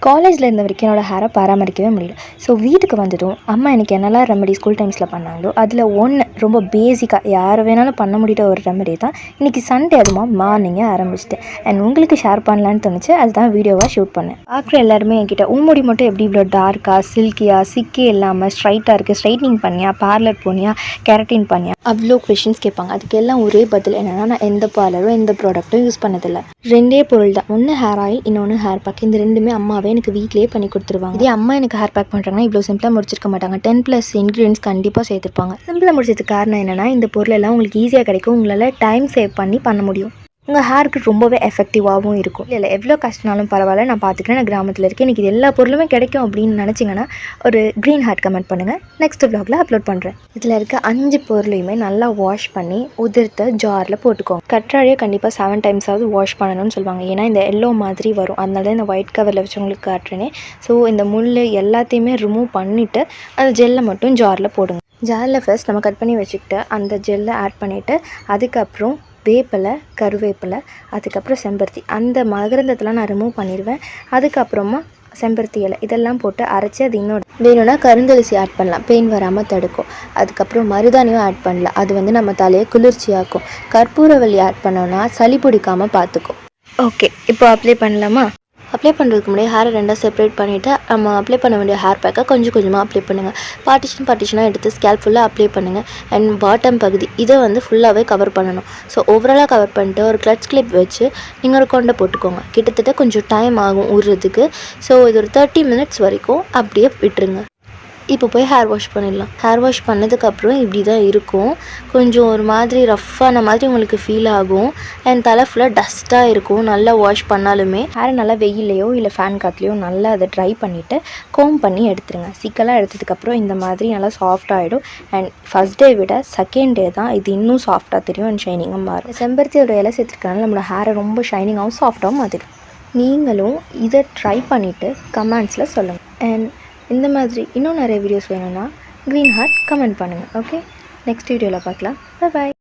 காலேஜில் இருந்த வரைக்கும் என்னோடய ஹேரை பராமரிக்கவே முடியல. ஸோ வீட்டுக்கு வந்துட்டும் அம்மா எனக்கு என்னெல்லாம் ரெமெடி ஸ்கூல் டைம்ஸில் பண்ணாங்களோ அதில் ஒன்று ரொம்ப பேசிக்காக யார் வேணாலும் பண்ண முடியாத ஒரு ரெமெடி தான் இன்றைக்கி சண்டே அதுமா மார்னிங்கே ஆரம்பிச்சிட்டேன். அண்ட் உங்களுக்கு ஷேர் பண்ணலான்னு தோணுச்சு, அதுதான் வீடியோவாக ஷூட் பண்ணேன். பார்க்குற எல்லாருமே என்கிட்ட முடி மட்டும் எப்படி இவ்வளோ டார்க்காக சில்கியாக சிக்கே இல்லாமல் ஸ்ட்ரைட்டாக இருக்குது, ஸ்ட்ரைட்னிங் பண்ணியா, பார்லர் போனியா, கெரட்டின் பண்ணியா, அவ்வளோ கொஷின்ஸ் கேட்பாங்க. அதுக்கெல்லாம் ஒரே பதில் என்னென்னா, நான் எந்த பார்லரும் எந்த ப்ராடக்ட்டும் யூஸ் பண்ணதில்லை. ரெண்டே பொருள் தான், ஒன்று ஹேர் ஆயில், இன்னொன்று ஹேர் பேக். இந்த ரெண்டுமே அம்மாவே எனக்கு வீட்டிலேயே பண்ணி கொடுத்துருவாங்க. இதே அம்மா எனக்கு ஹேர் பேக் பண்ணுறாங்கன்னா இவ்வளோ சிம்பிளாக முடிச்சிருக்க மாட்டாங்க. 10+ இன்க்ரீடியன்ஸ் கண்டிப்பாக சேர்த்துருப்பாங்க. சிம்பிளாக முடிச்சதுக்கு காரணம் என்னென்னா, இந்த பொருள் எல்லாம் உங்களுக்கு ஈஸியாக கிடைக்கும், உங்களால் டைம் சேவ் பண்ண முடியும், உங்கள் ஹேருக்கு ரொம்பவே எஃபெக்டிவாகவும் இருக்கும். இல்லை எவ்வளோ கஷ்டனாலும் பரவாயில்ல, நான் பார்த்துக்கிறேன், நான் கிராமத்தில் இருக்கேன், எனக்கு இது எல்லா பொருளுமே கிடைக்கும் அப்படின்னு நினச்சிங்கன்னா ஒரு க்ரீன் ஹார்ட் கமெண்ட் பண்ணுங்கள். நெக்ஸ்ட் vlogல அப்லோட் பண்ணுறேன். இதில் இருக்க 5 பொருளையுமே நல்லா வாஷ் பண்ணி உதிர்த்த ஜாரில் போட்டுக்கோங்க. கற்றாழையை கண்டிப்பாக 7 டைம்ஸாவது வாஷ் பண்ணணும்னு சொல்லுவாங்க. ஏன்னா இந்த எல்லோ மாதிரி வரும், அதனால தான் இந்த ஒயிட் கவரில் வச்சவங்களுக்கு காட்டுறேனே. ஸோ இந்த முள் எல்லாத்தையுமே ரிமூவ் பண்ணிவிட்டு அந்த ஜெல்லை மட்டும் ஜாரில் போடுங்க. ஜாரில் ஃபர்ஸ்ட் நம்ம கட் பண்ணி வச்சுக்கிட்டு அந்த ஜெல்லை ஆட் பண்ணிவிட்டு அதுக்கப்புறம் வேப்பிலை, கருவேப்பிலை, அதுக்கப்புறம் செம்பருத்தி, அந்த மகரந்தத்தெலாம் நான் ரிமூவ் பண்ணிடுவேன். அதுக்கப்புறமா செம்பருத்தி இலை இதெல்லாம் போட்டு அரைச்சி அது இன்னொரு வேணும்னா கருந்தரிசி ஆட் பண்ணலாம், பெயின் வராமல் தடுக்கும். அதுக்கப்புறம் மருதாணியும் ஆட் பண்ணலாம், அது நம்ம தலையை குளிர்ச்சியாக்கும். கற்பூரவள்ளி ஆட் பண்ணோன்னா சளி பிடிக்காமல் பார்த்துக்கும். ஓகே, இப்போ அப்ளை பண்ணலாமா? அப்ளை பண்ணுறதுக்கு முன்னாடி ஹேரை ரெண்டாக செப்பரேட் பண்ணிவிட்டு நம்ம அப்ளை பண்ண வேண்டிய ஹேர் பேக்கை கொஞ்சம் கொஞ்சமாக அப்ளை பண்ணுங்கள். பார்ட்டிஷனாக எடுத்து ஸ்கேல்ப் ஃபுல்லாக அப்ளை பண்ணுங்கள். அண்ட் பாட்டம் பகுதி இதை ஃபுல்லாகவே கவர் பண்ணணும். ஸோ ஓவராலாக கவர் பண்ணிட்டு ஒரு கிளட்ச் கிளிப் வச்சு நீங்கள் ஒரு கொண்டை போட்டுக்கோங்க. கிட்டத்தட்ட கொஞ்சம் டைம் ஆகும் ஊறுறதுக்கு. ஸோ இது ஒரு 30 மினிட்ஸ் வரைக்கும் அப்படியே விட்டுருங்க. இப்போ போய் ஹேர் வாஷ் பண்ணிடலாம். ஹேர் வாஷ் பண்ணதுக்கப்புறம் இப்படி தான் இருக்கும். கொஞ்சம் ஒரு மாதிரி ரஃப்பான மாதிரி உங்களுக்கு ஃபீல் ஆகும். அண்ட் தலை ஃபுல்லாக டஸ்ட்டாக இருக்கும். நல்லா வாஷ் பண்ணாலுமே ஹேரை நல்லா வெயிலையோ இல்லை ஃபேன் காற்றுலையோ நல்லா அதை ட்ரை பண்ணிவிட்டு கோம் பண்ணி எடுத்துருங்க. சிக்கலாக எடுத்ததுக்கப்புறம் இந்த மாதிரி நல்லா சாஃப்ட் ஆகிடும். அண்ட் ஃபஸ்ட் டே விட செகண்ட் டே தான் இது இன்னும் சாஃப்டாக தெரியும் அண்ட் ஷைனிங்காக மாறும். செம்பருத்தியோட இலை சேர்த்துருக்கனால நம்மளோட ஹேரை ரொம்ப ஷைனிங்காகவும் சாஃப்டாகவும் மாற்றிடும். நீங்களும் இதை ட்ரை பண்ணிவிட்டு கமெண்ட்ஸில் சொல்லுங்கள். அண்ட் இந்த மாதிரி இன்னும் நிறைய வீடியோஸ் வேணும்னா க்ரீன் ஹார்ட் கமெண்ட் பண்ணுங்கள். ஓகே, நெக்ஸ்ட் வீடியோவில் பார்க்கலாம். Bye bye.